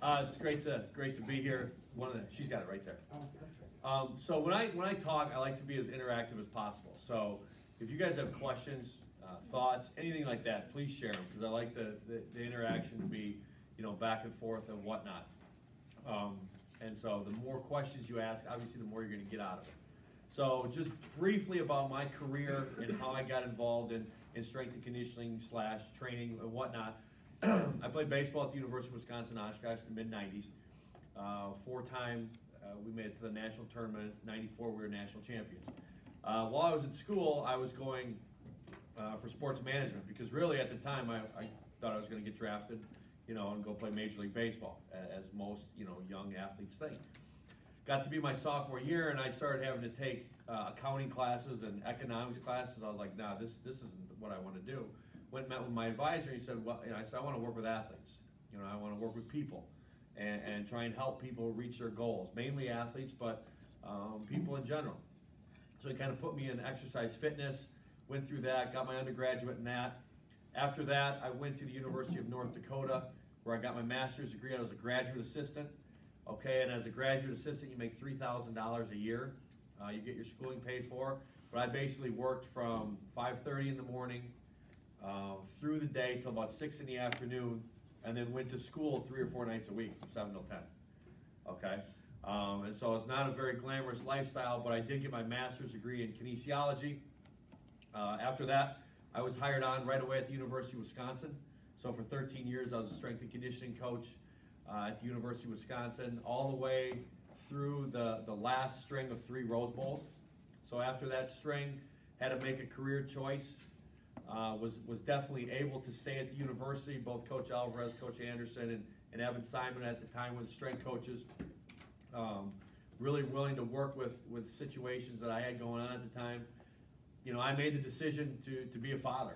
It's great to be here. She's got it right there. Oh, perfect. So when I talk, I like to be as interactive as possible. So if you guys have questions, thoughts, anything like that, please share them because I like the interaction to be, back and forth and whatnot. And so the more questions you ask, obviously the more you're going to get out of it. So just briefly about my career and how I got involved in strength and conditioning / training and whatnot. I played baseball at the University of Wisconsin-Oshkosh in the mid-90s. 4-time, we made it to the national tournament. 94, we were national champions. While I was at school, I was going for sports management because really at the time I thought I was going to get drafted, and go play Major League Baseball, as most, young athletes think. Got to be my sophomore year, and I started having to take accounting classes and economics classes. I was like, nah, this isn't what I want to do. Went and met with my advisor. He said, well, I said, I want to work with athletes. I want to work with people and try and help people reach their goals, mainly athletes, but people in general. So he kind of put me in exercise fitness, went through that, got my undergraduate in that. After that, I went to the University of North Dakota, where I got my master's degree. I was a graduate assistant. Okay, and as a graduate assistant, you make $3,000 a year. You get your schooling paid for. But I basically worked from 5:30 in the morning through the day till about 6 in the afternoon, and then went to school 3 or 4 nights a week from 7 till 10. Okay, and so it's not a very glamorous lifestyle, but I did get my master's degree in kinesiology. After that, I was hired on right away at the University of Wisconsin. So for 13 years, I was a strength and conditioning coach at the University of Wisconsin, all the way through the last string of 3 Rose Bowls. So after that string, had to make a career choice. Was definitely able to stay at the university. Both Coach Alvarez, Coach Anderson, and Evan Simon at the time were the strength coaches. Really willing to work with situations that I had going on at the time. I made the decision to be a father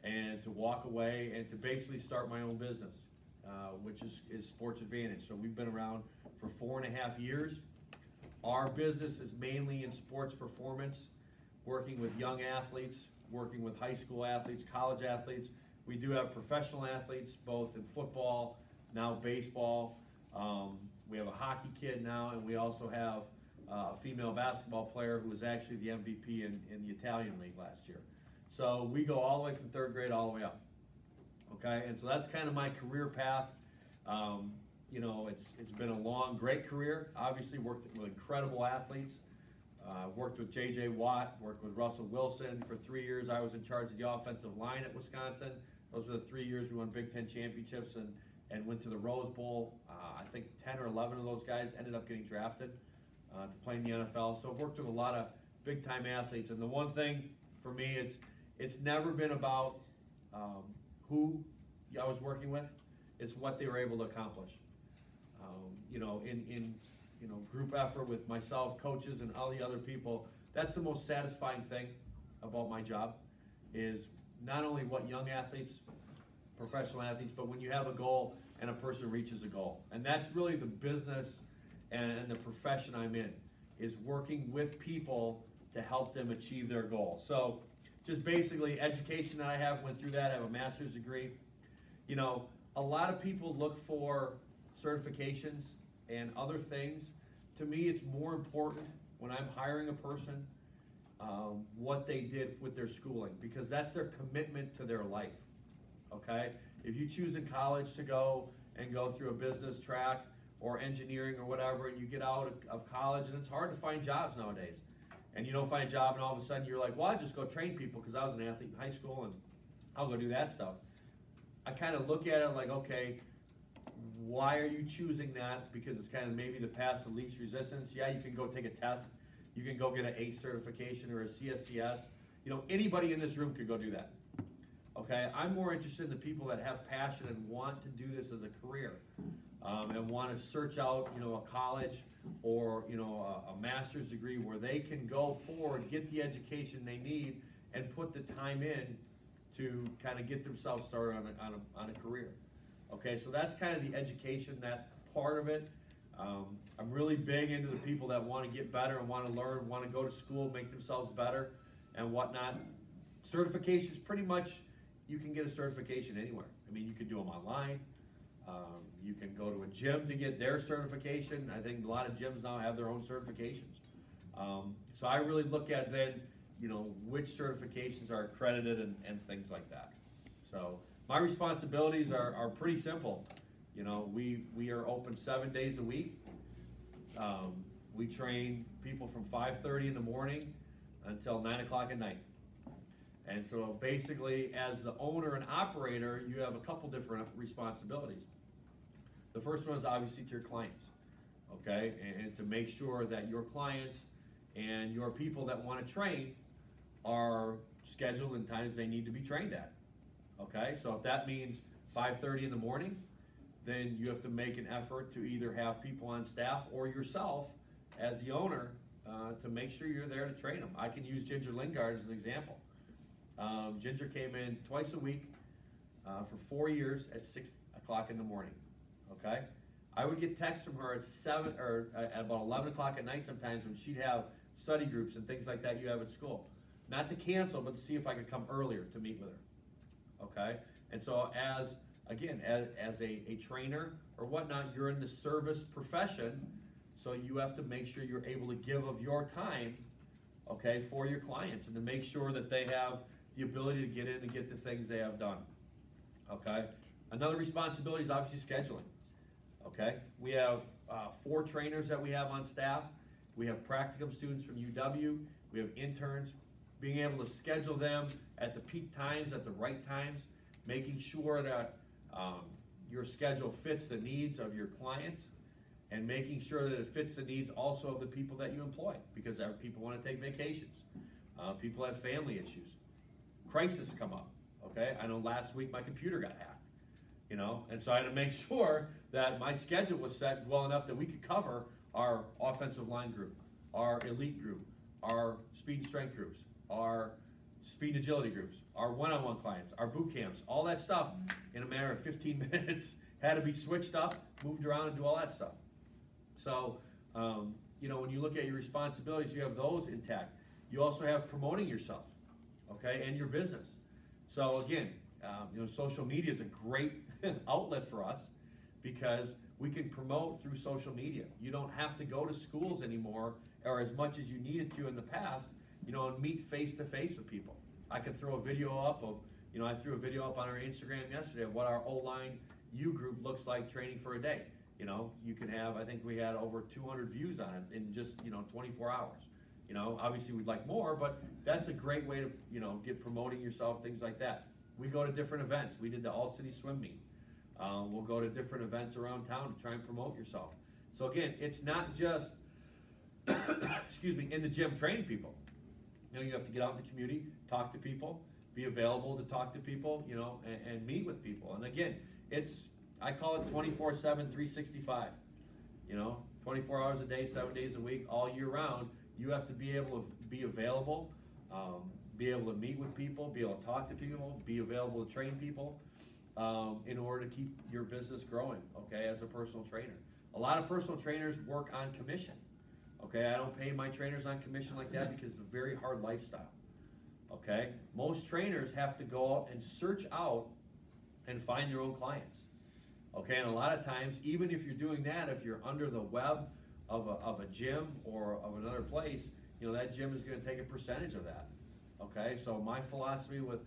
and to walk away and to basically start my own business, which is Sports Advantage. So we've been around for 4.5 years. Our business is mainly in sports performance, working with young athletes, working with high school athletes, college athletes. We do have professional athletes, both in football, now baseball. We have a hockey kid now, and we also have a female basketball player who was actually the MVP in the Italian League last year. So we go all the way from 3rd grade all the way up. Okay, and so that's kind of my career path. It's been a long, great career. Obviously worked with incredible athletes. Worked with J.J. Watt, worked with Russell Wilson. For 3 years, I was in charge of the offensive line at Wisconsin. Those were the 3 years we won Big Ten championships and went to the Rose Bowl. I think 10 or 11 of those guys ended up getting drafted to play in the NFL. So I've worked with a lot of big-time athletes. And the one thing for me, it's never been about who I was working with. It's what they were able to accomplish. In group effort with myself, coaches, and all the other people, that's the most satisfying thing about my job is not only what young athletes, professional athletes, but when you have a goal and a person reaches a goal. And that's really the business and the profession I'm in, is working with people to help them achieve their goal. So just basically education that I have, went through that, I have a master's degree. A lot of people look for certifications and other things. To me, it's more important when I'm hiring a person what they did with their schooling, because that's their commitment to their life. Okay? If you choose in college to go through a business track or engineering or whatever, and you get out of college, and it's hard to find jobs nowadays, and you don't find a job, and all of a sudden you're like, well, I just go train people because I was an athlete in high school and I'll go do that stuff. I kind of look at it like, okay, why are you choosing that? Because it's kind of maybe the path of least resistance. Yeah, you can go take a test. You can go get an ACE certification or a CSCS. Anybody in this room could go do that. Okay, I'm more interested in the people that have passion and want to do this as a career, and want to search out, a college or, a master's degree where they can go forward, get the education they need, and put the time in to kind of get themselves started on a career. Okay, so that's kind of the education, that part of it. I'm really big into the people that want to get better and want to learn, want to go to school, make themselves better and whatnot. Certifications, pretty much, you can get a certification anywhere. I mean, you can do them online. You can go to a gym to get their certification. I think a lot of gyms now have their own certifications. So I really look at then, which certifications are accredited and things like that. So my responsibilities are pretty simple. We are open 7 days a week. We train people from 5:30 in the morning until 9 o'clock at night. And so basically, as the owner and operator, you have a couple different responsibilities. The first one is obviously to your clients, okay? And to make sure that your clients and your people that want to train are scheduled in times they need to be trained at, okay? So if that means 5:30 in the morning, then you have to make an effort to either have people on staff or yourself as the owner to make sure you're there to train them. I can use Ginger Lingard as an example. Ginger came in twice a week for 4 years at 6 o'clock in the morning, okay? I would get texts from her at about 11 o'clock at night sometimes when she'd have study groups and things like that you have at school. Not to cancel, but to see if I could come earlier to meet with her, okay? And so as a trainer or whatnot, you're in the service profession, so you have to make sure you're able to give of your time, okay, for your clients and to make sure that they have the ability to get in and get the things they have done, okay? Another responsibility is obviously scheduling, okay? We have 4 trainers that we have on staff. We have practicum students from UW. We have interns. Being able to schedule them at the peak times, at the right times, making sure that your schedule fits the needs of your clients and making sure that it fits the needs also of the people that you employ, because people want to take vacations. People have family issues. Crises come up, okay? I know last week my computer got hacked, and so I had to make sure that my schedule was set well enough that we could cover our offensive line group, our elite group, our speed and strength groups, our speed and agility groups, our one-on-one clients, our boot camps, all that stuff in a matter of 15 minutes had to be switched up, moved around, and do all that stuff. So, when you look at your responsibilities, you have those intact. You also have promoting yourself, okay, and your business. So again, social media is a great outlet for us because we can promote through social media. You don't have to go to schools anymore, or as much as you needed to in the past, and meet face-to-face with people. I could throw a video up of, I threw a video up on our Instagram yesterday of what our O-line U group looks like training for a day. You can have, I think we had over 200 views on it in just, 24 hours. Obviously we'd like more, but that's a great way to, get promoting yourself, things like that. We go to different events. We did the All-City Swim Meet. We'll go to different events around town to try and promote yourself. So again, it's not just, in the gym training people. You have to get out in the community, talk to people, be available to talk to people, and meet with people. And again, I call it 24/7, 365. 24 hours a day, 7 days a week, all year round. You have to be able to be available, be able to meet with people, be able to talk to people, be available to train people in order to keep your business growing, okay, as a personal trainer. A lot of personal trainers work on commission. Okay, I don't pay my trainers on commission like that because it's a very hard lifestyle. Okay, most trainers have to go out and search out and find their own clients. Okay, and a lot of times, even if you're doing that, if you're under the web of a gym or of another place, that gym is going to take a percentage of that. Okay, so my philosophy with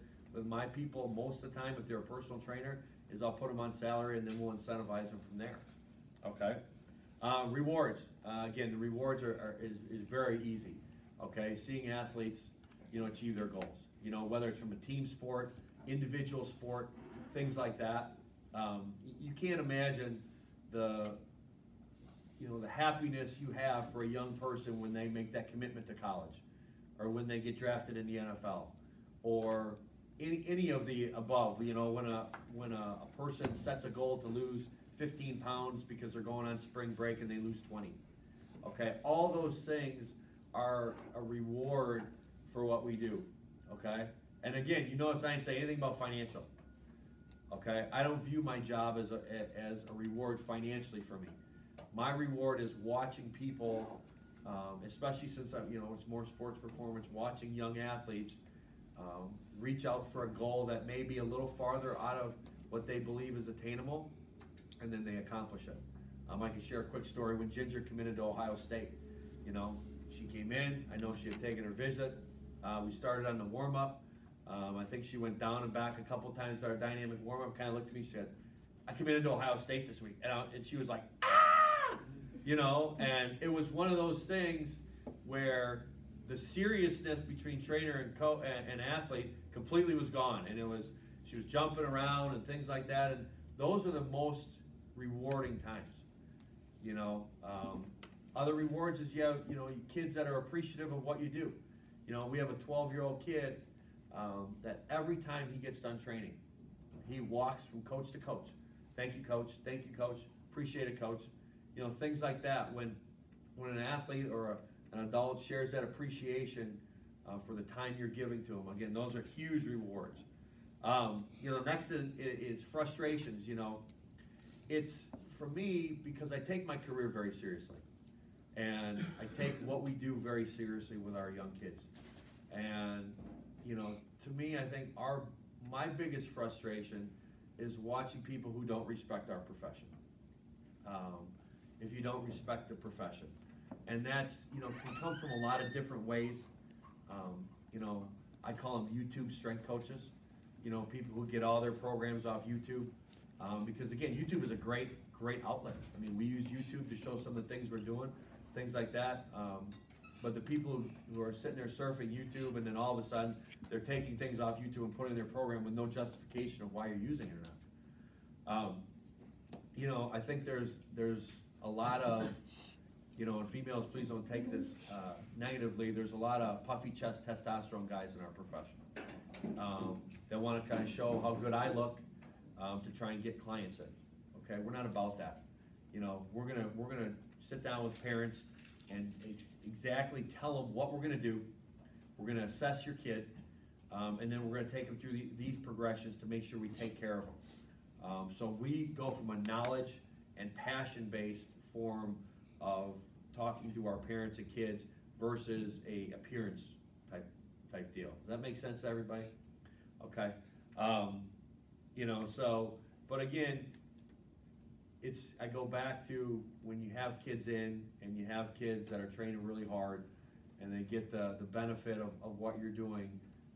my people most of the time, if they're a personal trainer, is I'll put them on salary and then we'll incentivize them from there. Okay. Rewards. Again, the rewards is very easy. Okay, seeing athletes, achieve their goals. Whether it's from a team sport, individual sport, things like that. You can't imagine the happiness you have for a young person when they make that commitment to college, or when they get drafted in the NFL, or any of the above. When a person sets a goal to lose 15 pounds because they're going on spring break and they lose 20. Okay, all those things are a reward for what we do. Okay, and again, notice I didn't say anything about financial. Okay, I don't view my job as a reward financially for me. My reward is watching people, especially since it's more sports performance, watching young athletes reach out for a goal that may be a little farther out of what they believe is attainable, and then they accomplish it. I can share a quick story. When Ginger committed to Ohio State, you know, she came in, I know she had taken her visit. We started on the warm-up. I think she went down and back a couple times to our dynamic warm-up, kind of looked at me and said, I committed to Ohio State this week. And she was like, ah! You know, and it was one of those things where the seriousness between trainer and athlete completely was gone. And she was jumping around and things like that. And those are the most rewarding times. You know, other rewards is you have, you know, kids that are appreciative of what you do. You know, we have a 12-year-old kid that every time he gets done training, he walks from coach to coach. Thank you, coach. Thank you, coach. Appreciate it, coach. You know, things like that. When an athlete or an adult shares that appreciation for the time you're giving to them, again, those are huge rewards. You know, next is frustrations. You know, it's for me because I take my career very seriously, and I take what we do very seriously with our young kids. And you know, to me, I think my biggest frustration is watching people who don't respect our profession. If you don't respect the profession, and that's, you know, can come from a lot of different ways. You know, I call them YouTube strength coaches. You know, people who get all their programs off YouTube, because again, YouTube is a great outlet. I mean, we use YouTube to show some of the things we're doing, things like that. But the people who are sitting there surfing YouTube and then all of a sudden they're taking things off YouTube and putting in their program with no justification of why you're using it or not. You know, I think there's a lot of, you know, and females, please don't take this negatively, there's a lot of puffy chest testosterone guys in our profession that want to kind of show how good I look to try and get clients in. Okay, we're not about that. You know, we're gonna sit down with parents and exactly tell them what we're going to do. We're going to assess your kid, and then we're going to take them through these progressions to make sure we take care of them. So we go from a knowledge and passion-based form of talking to our parents and kids versus a appearance type deal. Does that make sense to everybody? Okay. You know, so, but again, I go back to when you have kids in and you have kids that are training really hard and they get the benefit of what you're doing,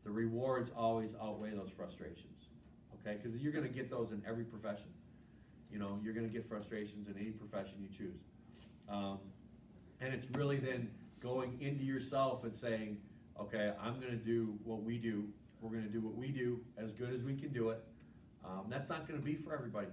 the rewards always outweigh those frustrations, okay? Because you're going to get those in every profession. You know, you're going to get frustrations in any profession you choose. And it's really then going into yourself and saying, okay, I'm going to do what we do. We're going to do what we do as good as we can do it. That's not going to be for everybody.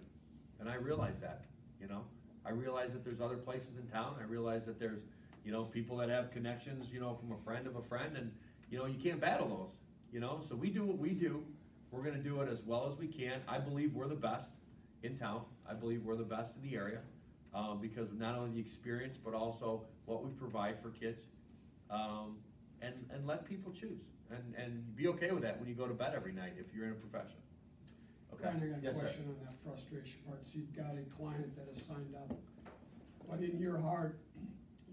And I realize that, you know. I realize that there's other places in town. I realize that there's, you know, people that have connections, you know, from a friend of a friend, and, you know, you can't battle those, you know. So we do what we do. We're going to do it as well as we can. I believe we're the best in town. I believe we're the best in the area because of not only the experience, but also what we provide for kids. And let people choose. And be okay with that when you go to bed every night if you're in a profession. Okay. Brian, I got a Yes, question sir. on that frustration part. So you've got a client that has signed up, but in your heart,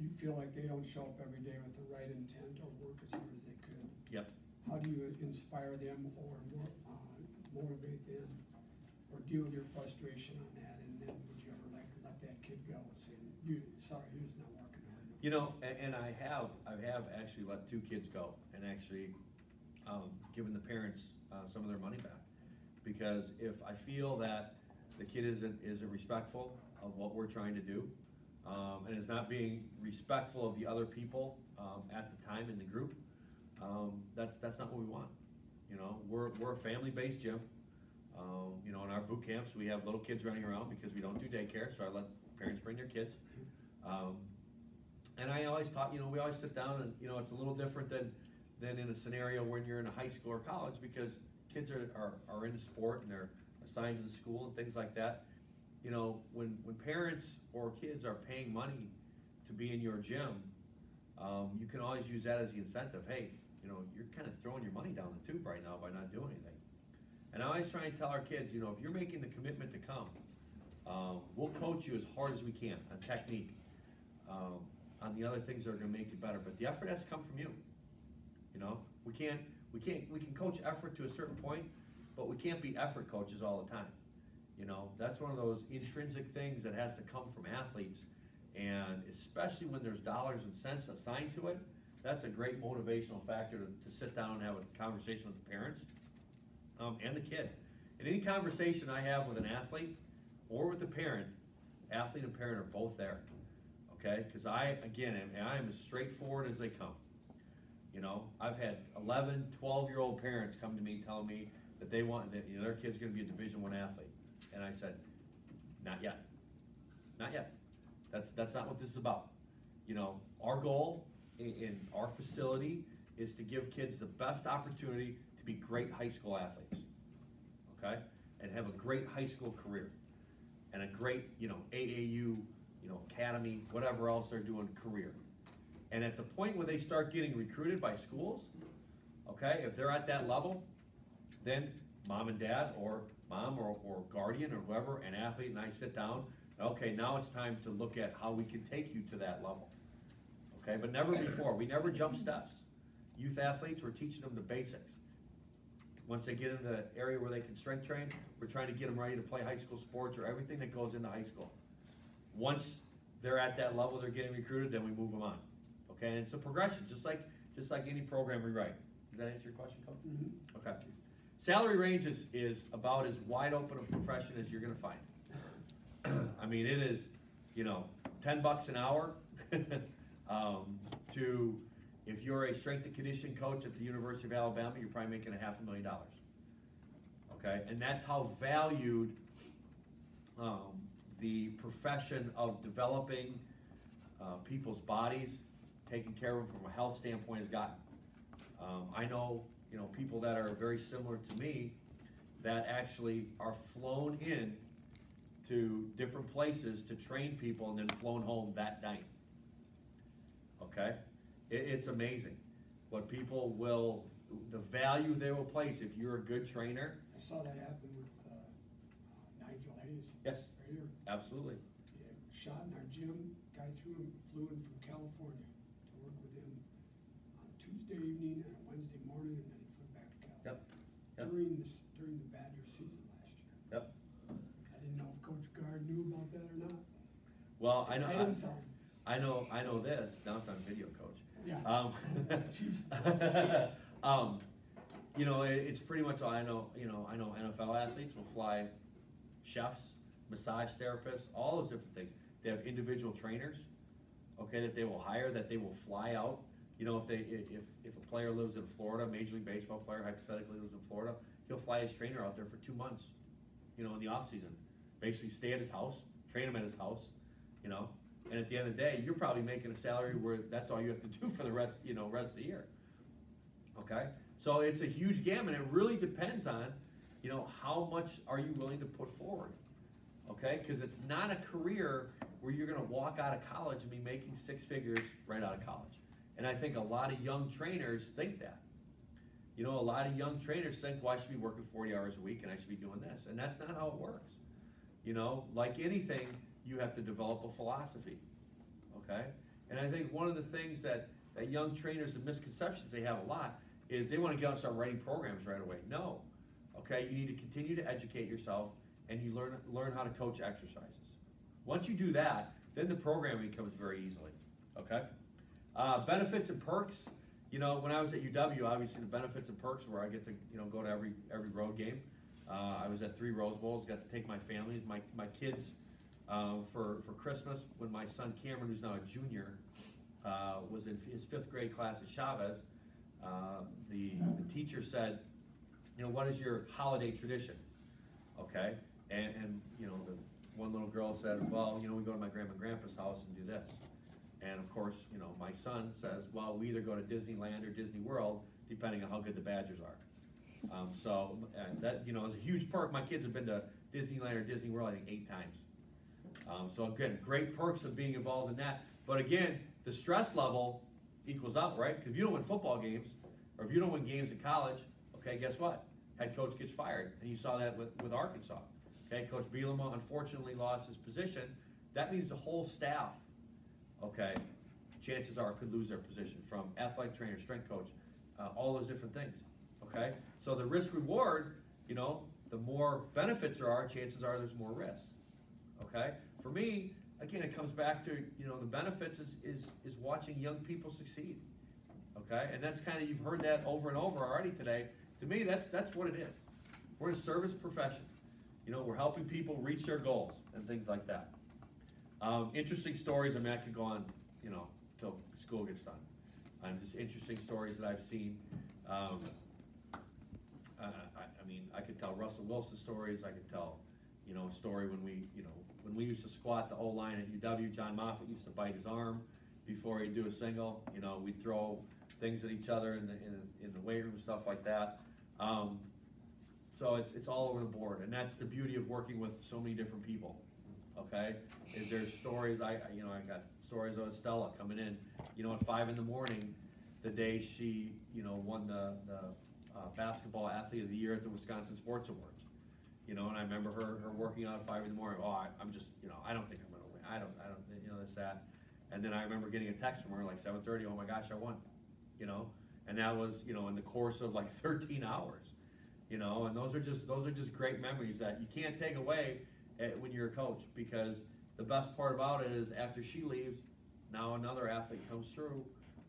you feel like they don't show up every day with the right intent or work as hard as they could. Yep. How do you inspire them or motivate them or deal with your frustration on that? And then would you ever like let that kid go and say, sorry, he was not working hard enough? You know, and I have actually let 2 kids go and actually given the parents some of their money back. Because if I feel that the kid isn't respectful of what we're trying to do, and is not being respectful of the other people at the time in the group, that's not what we want. You know, we're a family-based gym. You know, in our boot camps, we have little kids running around because we don't do daycare, so I let parents bring their kids. And I always taught, you know, we always sit down and, you know, it's a little different than in a scenario when you're in a high school or college because kids are into sport and they're assigned to the school and things like that. You know, when parents or kids are paying money to be in your gym, you can always use that as the incentive. Hey, you know, you're kind of throwing your money down the tube right now by not doing anything. And I always try and tell our kids, you know, if you're making the commitment to come, we'll coach you as hard as we can on technique, on the other things that are going to make you better. But the effort has to come from you. You know, we can coach effort to a certain point, but we can't be effort coaches all the time. You know, that's one of those intrinsic things that has to come from athletes, and especially when there's dollars and cents assigned to it, that's a great motivational factor to sit down and have a conversation with the parents and the kid. In any conversation I have with an athlete or with a parent, athlete and parent are both there, okay? Because I am as straightforward as they come. You know, I've had 11, 12-year-old parents come to me telling me that they want, that, you know, their kid's going to be a Division I athlete. And I said, not yet. Not yet. That's not what this is about. You know, our goal in our facility is to give kids the best opportunity to be great high school athletes, okay? And have a great high school career and a great, you know, AAU, you know, academy, whatever else they're doing career. And at the point where they start getting recruited by schools, okay, if they're at that level, then mom and dad or mom or guardian or whoever, an athlete, and I sit down, okay, now it's time to look at how we can take you to that level. Okay, but never before. We never jump steps. Youth athletes, we're teaching them the basics. Once they get into the area where they can strength train, we're trying to get them ready to play high school sports or everything that goes into high school. Once they're at that level, they're getting recruited, then we move them on. Okay, and it's a progression, just like any program we write. Does that answer your question, Coach? Mm-hmm. Okay. Salary range is about as wide open a profession as you're going to find. I mean, it is, you know, $10 an hour to, if you're a strength and conditioning coach at the University of Alabama, you're probably making $500,000. Okay, and that's how valued the profession of developing people's bodies, taking care of them from a health standpoint has gotten. I know, you know, people that are very similar to me that actually are flown in to different places to train people and then flown home that night. Okay? It's amazing what people will, the value they will place if you're a good trainer. I saw that happen with Nigel Hayes. Yes. Right here. Absolutely. He had shot in our gym. Guy flew in from California to work with him on Tuesday evening and a Wednesday morning, and then he flew back to California. Yep. During the Badger season last year. Yep. I didn't know if Coach Gard knew about that or not. Well, I know. I didn't tell him. I know this. Now it's on video, Coach. Yeah. You know, it's pretty much all I know. You know, I know NFL athletes will fly chefs, massage therapists, all those different things. They have individual trainers, okay, that they will hire, that they will fly out. You know, if a player lives in Florida, Major League Baseball player hypothetically lives in Florida, he'll fly his trainer out there for 2 months, you know, in the off season. Basically stay at his house, train him at his house, you know. And at the end of the day, you're probably making a salary where that's all you have to do for the rest of the year. Okay? So it's a huge gamut. It really depends on, you know, how much are you willing to put forward. Okay? Because it's not a career where you're going to walk out of college and be making 6 figures right out of college. And I think a lot of young trainers think that. You know, a lot of young trainers think, well, I should be working 40 hours a week and I should be doing this. And that's not how it works. You know, like anything, you have to develop a philosophy, okay? And I think one of the things that young trainers and misconceptions they have a lot is they want to get out and start writing programs right away. No, okay? You need to continue to educate yourself and you learn how to coach exercises. Once you do that, then the programming comes very easily, okay? Benefits and perks. You know, when I was at UW, obviously the benefits and perks were I get to, you know, go to every road game. I was at 3 Rose Bowls, got to take my family, my kids for Christmas when my son Cameron, who's now a junior, was in his 5th grade class at Chavez. The teacher said, you know, what is your holiday tradition? Okay, and you know, the one little girl said, well, you know, we go to my grandma and grandpa's house and do this. And of course, you know, my son says, well, we either go to Disneyland or Disney World, depending on how good the Badgers are. So that, you know, is a huge perk. My kids have been to Disneyland or Disney World, I think, 8 times. So again, great perks of being involved in that. But again, the stress level equals out, right? Because if you don't win football games, or if you don't win games in college, okay, guess what? Head coach gets fired. And you saw that with Arkansas. Okay, Coach Bielema unfortunately lost his position. That means the whole staff, okay, chances are could lose their position, from athletic trainer, strength coach, all those different things. Okay, so the risk reward, you know, the more benefits there are, chances are there's more risk. Okay? For me, again, it comes back to, the benefits is watching young people succeed. Okay? And that's kind of, you've heard that over and over already today. To me, that's what it is. We're a service profession. We're helping people reach their goals and things like that. Interesting stories, I could go on, till school gets done. Just interesting stories that I've seen. I could tell Russell Wilson stories. I could tell, a story when we used to squat the O-line at UW. John Moffitt used to bite his arm before he'd do a single. We'd throw things at each other in the weight room, stuff like that. So it's all over the board, and that's the beauty of working with so many different people. Okay, is there's stories. I got stories of Stella coming in, at 5 in the morning, the day she won the basketball athlete of the year at the Wisconsin Sports Awards. And I remember her working out at 5 in the morning. Oh, I'm just, I don't think I'm going to win. I don't, this, that. And then I remember getting a text from her like 7:30. Oh my gosh, I won. And that was, in the course of like 13 hours. And those are just great memories that you can't take away when you're a coach, because the best part about it is after she leaves, now another athlete comes through,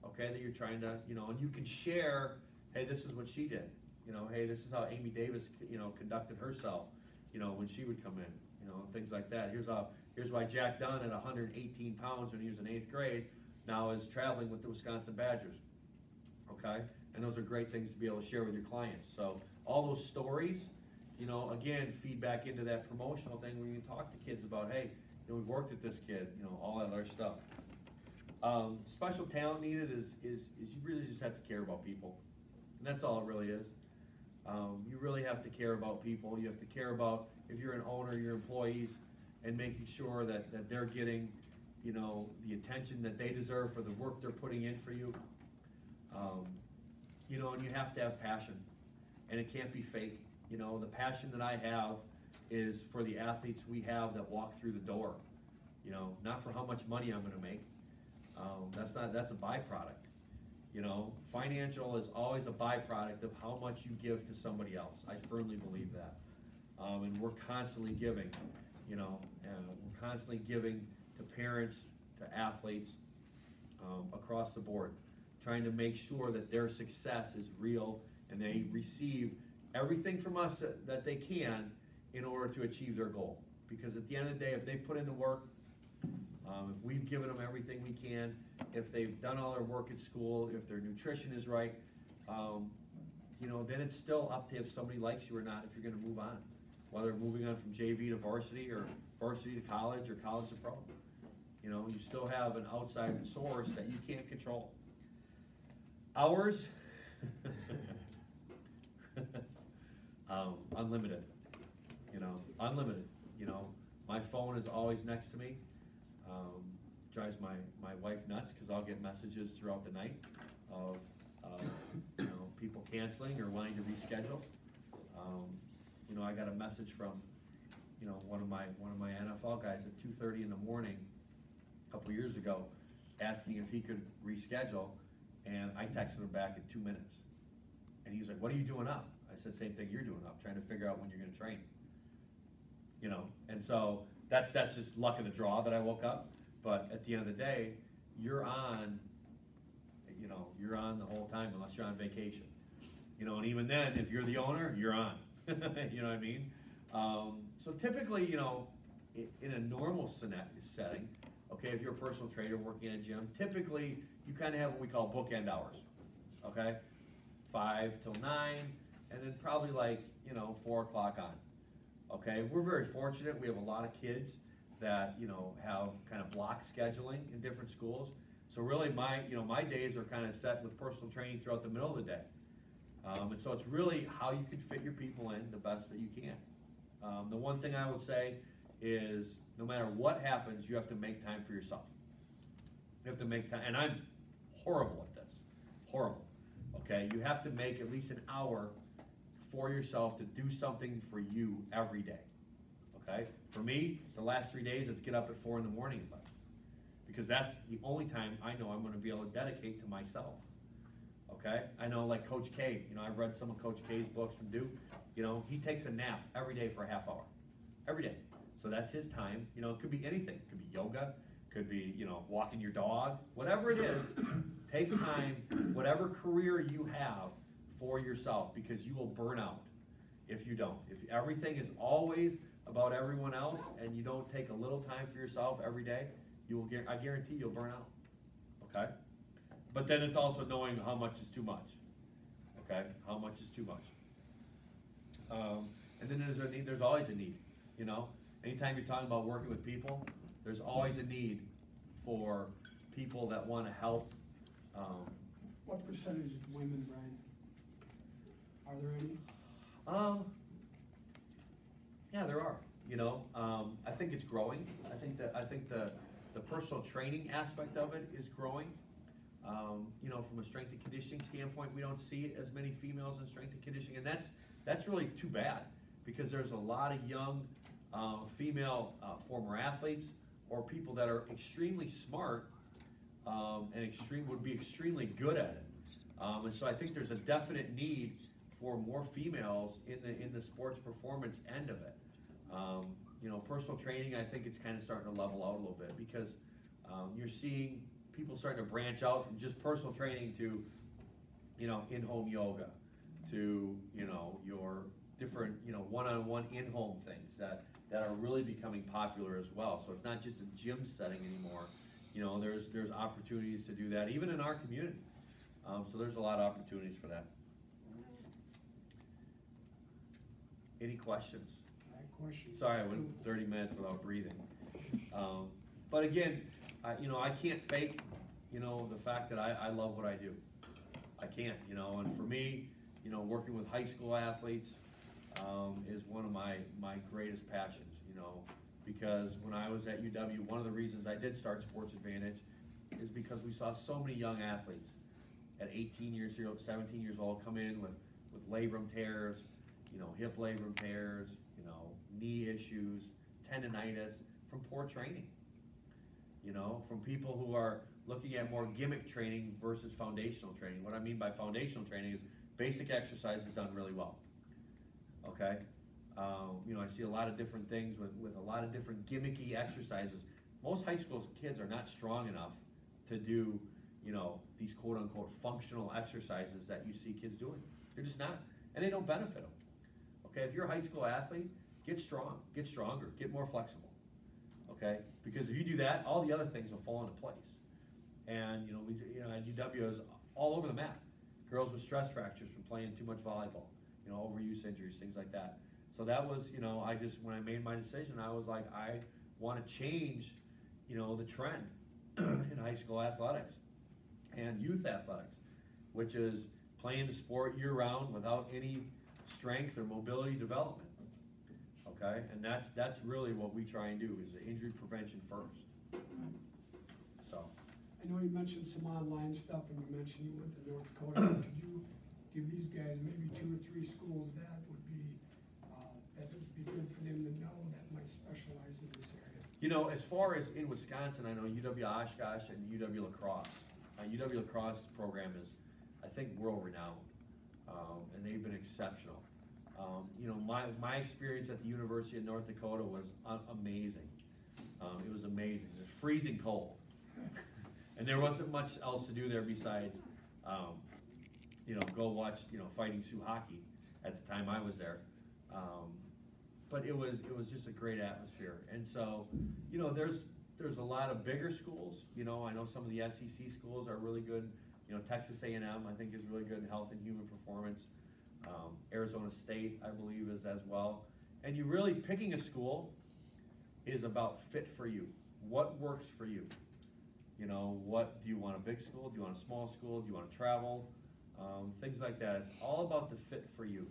okay, that you're trying to, and you can share, hey, this is what she did. Hey, this is how Amy Davis, conducted herself, when she would come in, things like that. Here's why Jack Dunn at 118 pounds when he was in 8th grade now is traveling with the Wisconsin Badgers, okay? And those are great things to be able to share with your clients. So all those stories, again, feed back into that promotional thing where you can talk to kids about, hey, we've worked with this kid, all that other stuff. Special talent needed is you really just have to care about people. And that's all it really is. You really have to care about people. You have to care about, if you're an owner, your employees, and making sure that they're getting, the attention that they deserve for the work they're putting in for you. And you have to have passion, and it can't be fake. The passion that I have is for the athletes we have that walk through the door. Not for how much money I'm going to make. That's a byproduct. Financial is always a byproduct of how much you give to somebody else. I firmly believe that. And we're constantly giving, and we're constantly giving to parents, to athletes, across the board, trying to make sure that their success is real and they receive everything from us that they can in order to achieve their goal. Because at the end of the day, if they put in the work, if we've given them everything we can, if they've done all their work at school, if their nutrition is right, then it's still up to if somebody likes you or not, if you're going to move on. Whether moving on from JV to varsity, or varsity to college, or college to pro. You still have an outside source that you can't control. Hours, unlimited. Unlimited. My phone is always next to me. Drives my wife nuts, because I'll get messages throughout the night of people canceling or wanting to reschedule. I got a message from one of my NFL guys at 2:30 in the morning a couple years ago, asking if he could reschedule, and I texted him back in 2 minutes, and he was like, "What are you doing up?" I said, "Same thing you're doing up, trying to figure out when you're going to train." And so that's just luck of the draw that I woke up. But at the end of the day, you're on the whole time, unless you're on vacation. And even then, if you're the owner, you're on. You know what I mean? So typically, in a normal setting, okay, if you're a personal trainer working in a gym, typically you kind of have what we call bookend hours. Okay, 5 till 9, and then probably 4 o'clock on. Okay, we're very fortunate. We have a lot of kids that have kind of block scheduling in different schools. So really, my days are kind of set with personal training throughout the middle of the day. And so it's really how you can fit your people in the best that you can. The one thing I would say is, no matter what happens, you have to make time for yourself. You have to make time, and I'm horrible at this. Horrible. Okay, you have to make at least an hour for yourself to do something for you every day. Okay, for me, the last 3 days, it's get up at 4 in the morning, because that's the only time I know I'm going to be able to dedicate to myself. Okay, I know, like Coach K. I've read some of Coach K's books from Duke. You know, he takes a nap every day for a half hour, every day. So that's his time. You know, it could be anything. It could be yoga, could be, you know, walking your dog, whatever it is. Take time, whatever career you have, for yourself, because you will burn out if you don't. If everything is always about everyone else and you don't take a little time for yourself every day, you will. I guarantee you'll burn out. Okay. But then it's also knowing how much is too much. Okay, how much is too much. And then there's a need. There's always a need. You know, anytime you're talking about working with people, there's always a need for people that want to help. What percentage is women, Brian? Are there any? Yeah, there are. You know, I think it's growing. I think the personal training aspect of it is growing. You know, from a strength and conditioning standpoint, we don't see as many females in strength and conditioning, and that's really too bad, because there's a lot of young female former athletes or people that are extremely smart and would be extremely good at it. And so I think there's a definite need for more females in the sports performance end of it. You know, personal training, I think it's kind of starting to level out a little bit, because you're seeing people starting to branch out from just personal training to, you know, in-home yoga, to, you know, your different, you know, one-on-one in-home things that are really becoming popular as well. So it's not just a gym setting anymore. You know, there's opportunities to do that even in our community. So there's a lot of opportunities for that. Any questions? Sorry, I went 30 minutes without breathing. But again, you know, I can't fake, you know, the fact that I love what I do. I can't, you know, and for me, you know, working with high school athletes is one of my greatest passions, you know, because when I was at UW, one of the reasons I did start Sports Advantage is because we saw so many young athletes at 18 years, 17 years old come in with labrum tears, you know, hip labrum tears, you know, knee issues, tendonitis from poor training. You know, from people who are looking at more gimmick training versus foundational training. What I mean by foundational training is basic exercise is done really well. Okay? You know, I see a lot of different things with a lot of different gimmicky exercises. Most high school kids are not strong enough to do, you know, these quote-unquote functional exercises that you see kids doing. They're just not, and they don't benefit them. Okay, if you're a high school athlete, get strong, get stronger, get more flexible. Okay, because if you do that, all the other things will fall into place. And you know, at UW is all over the map. Girls with stress fractures from playing too much volleyball, you know, overuse injuries, things like that. So that was, you know, when I made my decision, I was like, I want to change, you know, the trend in high school athletics and youth athletics, which is playing the sport year-round without any strength or mobility development. Okay, and that's really what we try and do, is the injury prevention first. So. I know you mentioned some online stuff, and you mentioned you went to North Dakota. Could you give these guys maybe 2 or 3 schools that would be good for them to know that might specialize in this area? You know, as far as in Wisconsin, I know UW Oshkosh and UW La Crosse. UW La Crosse program is, I think, world-renowned, and they've been exceptional. You know, my experience at the University of North Dakota was amazing. It was amazing. It was freezing cold. And there wasn't much else to do there besides, you know, go watch, you know, Fighting Sioux hockey at the time I was there. But it was just a great atmosphere. And so, you know, there's a lot of bigger schools. You know, I know some of the SEC schools are really good. You know, Texas A&M, I think, is really good in health and human performance. Arizona State, I believe, is as well. And you really picking a school is about fit for you. What works for you? You know, what do you want, a big school? Do you want a small school? Do you want to travel? Things like that. It's all about the fit for you,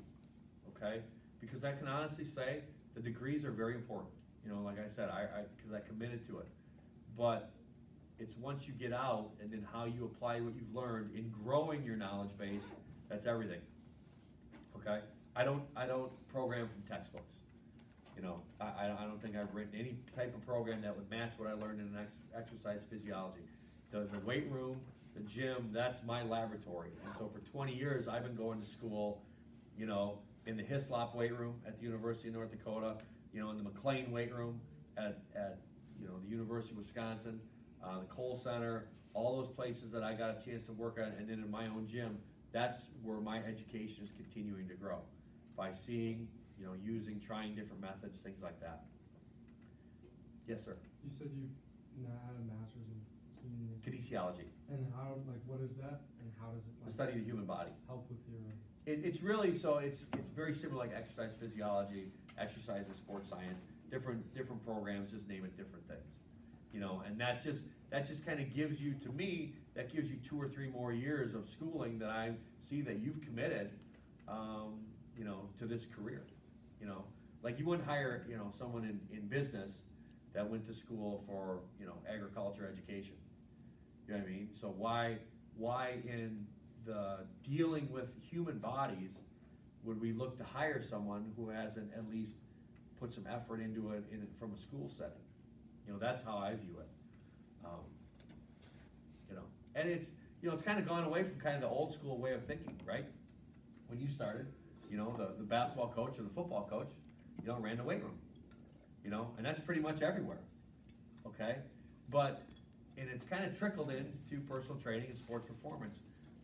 okay? Because I can honestly say the degrees are very important. You know, like I said, because I committed to it. But it's once you get out and then how you apply what you've learned in growing your knowledge base, that's everything. Okay? I don't program from textbooks. You know, I don't think I've written any type of program that would match what I learned in exercise physiology. The weight room, the gym, that's my laboratory. And so for 20 years, I've been going to school, you know, in the Hislop weight room at the University of North Dakota, you know, in the McLean weight room at you know, the University of Wisconsin, the Cole Center, all those places that I got a chance to work at, and then in my own gym. That's where my education is continuing to grow, by seeing, you know, using, trying different methods, things like that. Yes, sir. You said you now had a master's in Kinesiology. And how, like, what is that, and how does it, To like, study the human body. help with your? It's really, so it's very similar like exercise physiology, exercise and sports science, different programs, just name it different things. You know, and that just kind of gives you, to me, that gives you 2 or 3 more years of schooling that I see that you've committed, you know, to this career. You know, like you wouldn't hire, you know, someone in business that went to school for, you know, agriculture education. You know what I mean? So why in the dealing with human bodies would we look to hire someone who hasn't at least put some effort into it from a school setting? You know, that's how I view it. You know, and it's, you know, it's kind of gone away from kind of the old school way of thinking, right? When you started, you know, the basketball coach or the football coach, you know, ran the weight room, you know, and that's pretty much everywhere, okay? And it's kind of trickled into personal training and sports performance,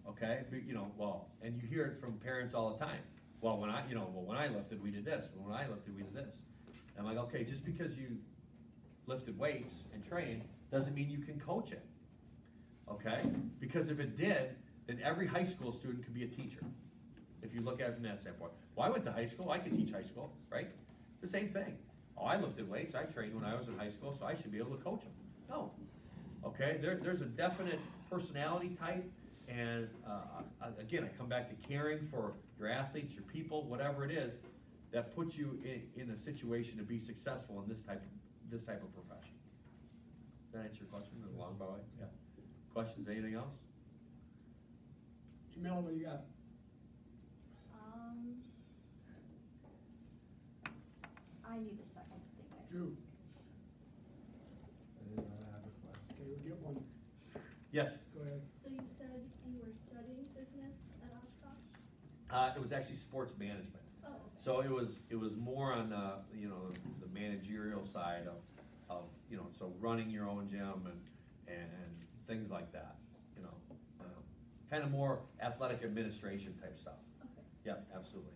okay? But, you know, well, and you hear it from parents all the time. Well, when I lifted, we did this. When I lifted, we did this. And I'm like, okay, just because you lifted weights and trained doesn't mean you can coach it, okay? Because if it did, then every high school student could be a teacher, if you look at it from that standpoint. Well, I went to high school, I could teach high school, right? It's the same thing. Oh, I lifted weights, I trained when I was in high school, so I should be able to coach them. No. Okay, there's a definite personality type, and again, I come back to caring for your athletes, your people, whatever it is, that puts you in a situation to be successful in this type of profession. Does that answer your question? Is it long, by the way? Yeah. Questions? Anything else? Jamil, what do you got? I need a second to think. Drew, I have a question. okay, we'll get one. Yes. Go ahead. So you said you were studying business at Oshkosh? It was actually sports management. Oh. So it was more on you know, the managerial side of you know, so running your own gym and things like that, you know, kind of more athletic administration type stuff. Okay. Yeah, absolutely.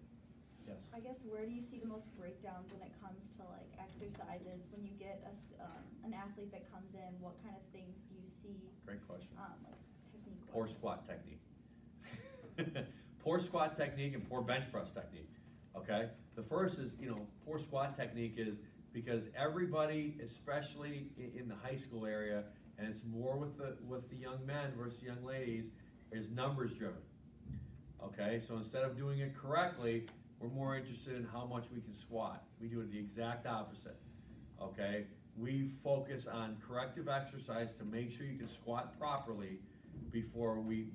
Yes. I guess, where do you see the most breakdowns when it comes to like exercises? When you get an athlete that comes in, what kind of things do you see? Great question. Like technique. Poor squat technique. Poor squat technique and poor bench press technique. Okay? The first is, you know, poor squat technique is because everybody, especially in the high school area, and it's more with the young men versus young ladies, is numbers driven. Okay? So instead of doing it correctly, we're more interested in how much we can squat. We do it the exact opposite. Okay? We focus on corrective exercise to make sure you can squat properly before we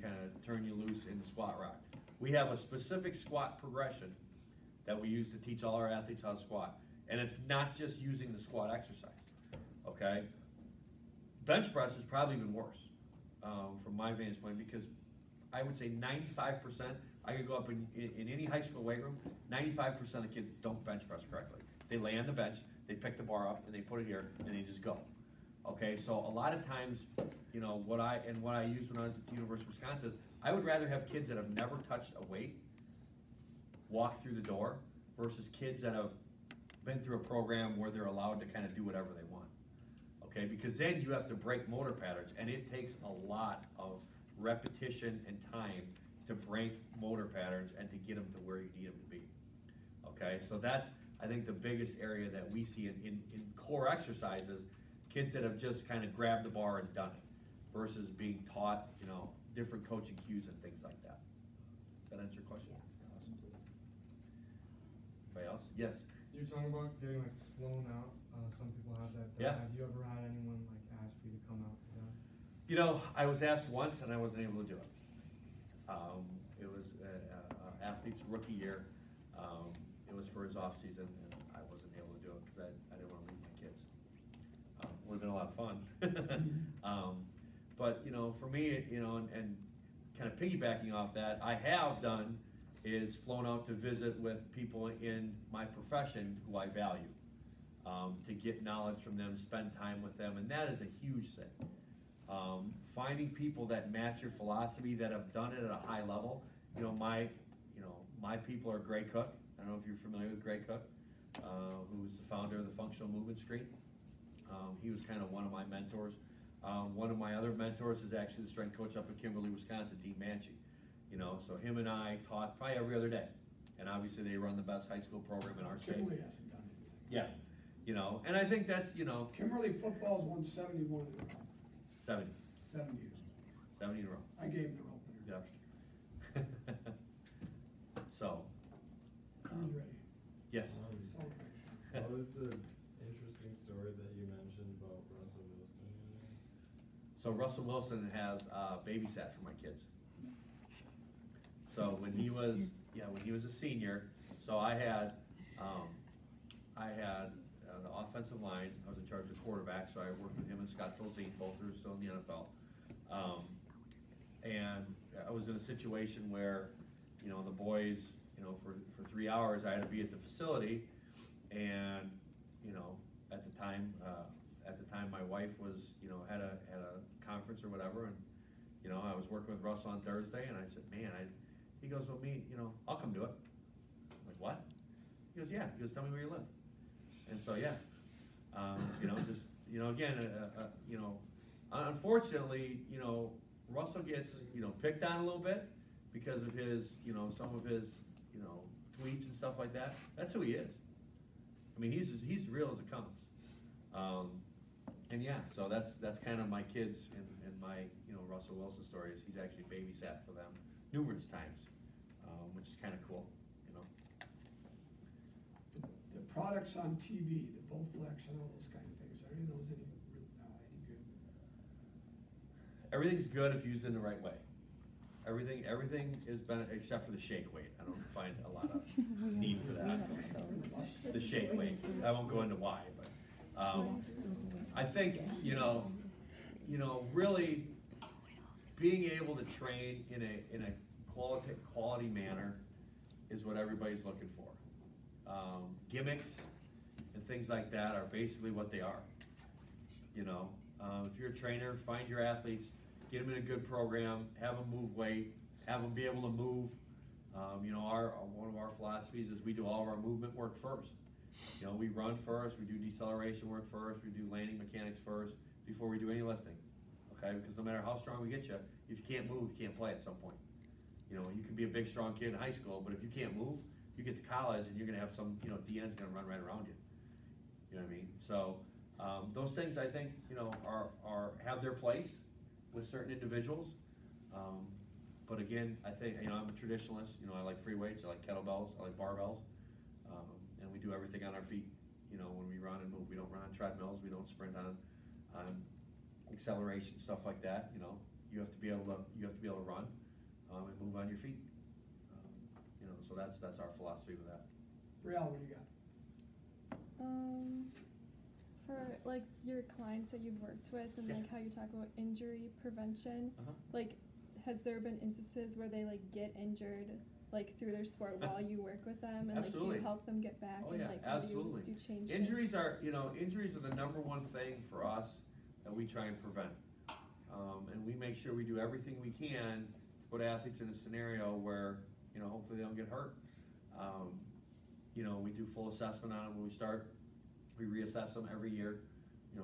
kind of turn you loose in the squat rack. We have a specific squat progression that we use to teach all our athletes how to squat. And it's not just using the squat exercise, okay? Bench press is probably even worse from my vantage point, because I would say 95%, I could go up in any high school weight room, 95% of the kids don't bench press correctly. They lay on the bench, they pick the bar up, and they put it here, and they just go. Okay, so a lot of times, you know, what I used when I was at the University of Wisconsin is I would rather have kids that have never touched a weight walk through the door versus kids that have been through a program where they're allowed to kind of do whatever they want. Okay, because then you have to break motor patterns, and it takes a lot of repetition and time to break motor patterns and to get them to where you need them to be. Okay, so that's, I think, the biggest area that we see in core exercises, kids that have just kind of grabbed the bar and done it versus being taught, you know, different coaching cues and things like that. Does that answer your question? Yeah. Awesome. Anybody else? Yes. You're talking about getting like flown out. Some people have that. Yeah. Have you ever had anyone like ask for you to come out to that? You know, I was asked once and I wasn't able to do it. It was athlete's rookie year. It was for his off season, and I wasn't able to do it because I didn't want to leave my kids. Would have been a lot of fun. But you know, for me, you know, and kind of piggybacking off that, I have done is flown out to visit with people in my profession who I value, to get knowledge from them, spend time with them, and that is a huge thing. Finding people that match your philosophy, that have done it at a high level. My people are Gray Cook. I don't know if you're familiar with Gray Cook, who's the founder of the Functional Movement Screen. He was kind of one of my mentors. One of my other mentors is actually the strength coach up in Kimberly, Wisconsin, Dean Manchi. So him and I taught probably every other day. And obviously they run the best high school program in our state. Kimberly hasn't done anything. Yeah. And I think that's, Kimberly football's won 71 in a row. 70. 7 years. 70 in a row. I gave them their opener. Yeah. So. Who's ready? Yes. So ready. What was the interesting story that you mentioned about Russell Wilson? So Russell Wilson has babysat for my kids. So when he was a senior, so I had the offensive line. I was in charge of the quarterback, so I worked with him and Scott Tolzien, both who are still in the NFL. And I was in a situation where, the boys, for 3 hours I had to be at the facility, and at the time my wife was had a conference or whatever, and I was working with Russell on Thursday, and I said, man, he goes, well, I'll come do it. I'm like, what? He goes, yeah. He goes, tell me where you live. And so yeah, again, unfortunately, Russell gets picked on a little bit because of his some of his tweets and stuff like that. That's who he is. I mean, he's real as it comes. And yeah, so that's kind of my kids and my Russell Wilson story is he's actually babysat for them numerous times, which is kind of cool. The products on TV, the Bowflex and all those kind of things, are any of those any good? Everything's good if used in the right way. Everything is better except for the shake weight. I don't find a lot of need for that. The shake weight. I won't go into why, but I think really being able to train in a quality manner is what everybody's looking for. Gimmicks and things like that are basically what they are. If you're a trainer, find your athletes, get them in a good program, have them move weight, have them be able to move. One of our philosophies is we do all of our movement work first. We run first, we do deceleration work first, we do landing mechanics first before we do any lifting. Okay, because no matter how strong we get you, if you can't move, you can't play at some point. You can be a big, strong kid in high school, but if you can't move, you get to college and you're going to have some, DN's going to run right around you. You know what I mean? So those things I think, have their place with certain individuals. But again, I think, I'm a traditionalist. I like free weights, I like kettlebells, I like barbells. And we do everything on our feet, when we run and move. We don't run on treadmills, we don't sprint on acceleration, stuff like that. You have to be able to run and move on your feet. So that's our philosophy with that. Brielle, what do you got? For like your clients that you've worked with and like how you talk about injury prevention, like has there been instances where they like get injured like through their sport while you work with them, and like do you help them get back? Oh and yeah, like absolutely. Do you change injuries are the number one thing for us that we try and prevent, and we make sure we do everything we can to put athletes in a scenario where hopefully they don't get hurt. We do full assessment on them when we start. We reassess them every year.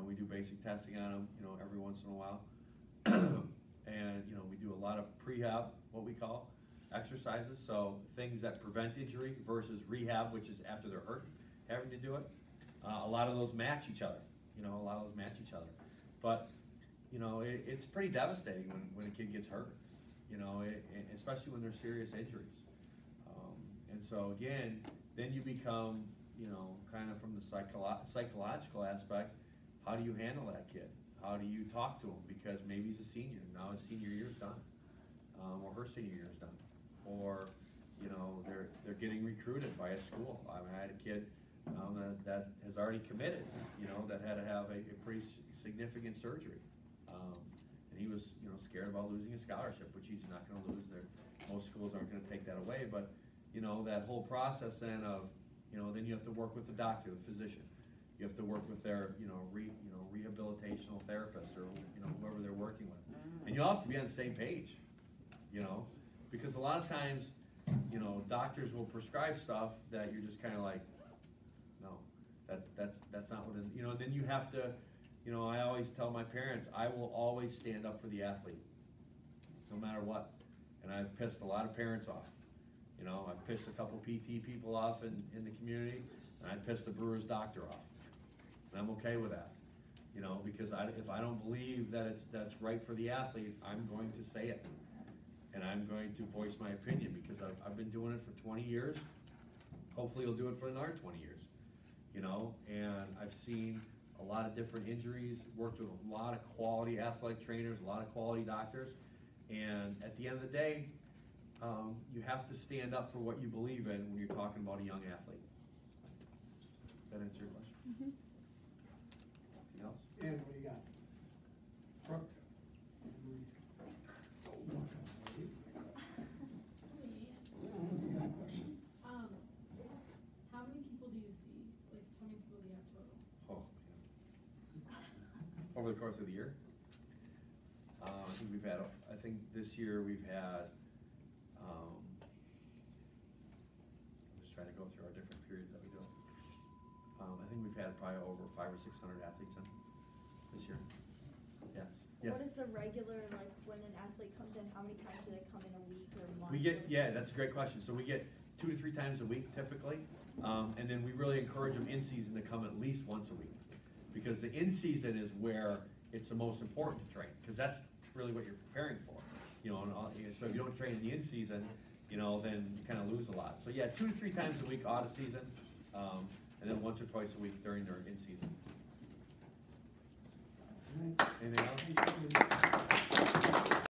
We do basic testing on them, every once in a while. And, we do a lot of prehab, what we call, exercises. So things that prevent injury versus rehab, which is after they're hurt, having to do it. A lot of those match each other. But, it's pretty devastating when a kid gets hurt, especially when they're serious injuries. And so again, then you become, kind of from the psychological aspect, how do you handle that kid? How do you talk to him? Because maybe he's a senior, now his senior year's done, or her senior year's done. Or, they're getting recruited by a school. I had a kid that has already committed, that had to have a pretty significant surgery. And he was, scared about losing a scholarship, which he's not going to lose. Most schools aren't going to take that away, but you know, that whole process then of, you know, then you have to work with the doctor, the physician. You have to work with their, you know, rehabilitational therapist or, you know, whoever they're working with. And you all have to be on the same page, you know, because a lot of times, you know, doctors will prescribe stuff that you're just kind of like, no, that's not what it, you know, and then you have to, you know, I always tell my parents, I will always stand up for the athlete, no matter what. And I've pissed a lot of parents off. You know, I've pissed a couple PT people off in the community, and I pissed the Brewers doctor off. And I'm okay with that, you know, because if I don't believe that that's right for the athlete, I'm going to say it. And I'm going to voice my opinion because I've been doing it for 20 years. Hopefully I'll do it for another 20 years, you know, and I've seen a lot of different injuries, worked with a lot of quality athletic trainers, a lot of quality doctors, and at the end of the day, you have to stand up for what you believe in when you're talking about a young athlete. Does that answer your question? Mm-hmm. Anything else? And what do you got? Brooke? You got a question? How many people do you see? Like, how many people do you have total? Oh, yeah. Over the course of the year? I think this year we've had, I'm just trying to go through our different periods that we do. I think we've had probably over 500 or 600 athletes in this year. Yes. Yes. What is the regular, like, when an athlete comes in, how many times do they come in a week or a month? We get, yeah, that's a great question. So we get 2 to 3 times a week typically, and then we really encourage them in season to come at least once a week, because the in season is where it's the most important to train, because that's really what you're preparing for. You know, so if you don't train in the in season, you know, then you kind of lose a lot. So yeah, 2 to 3 times a week out of season, and then once or twice a week during their in season. All right. Anything else?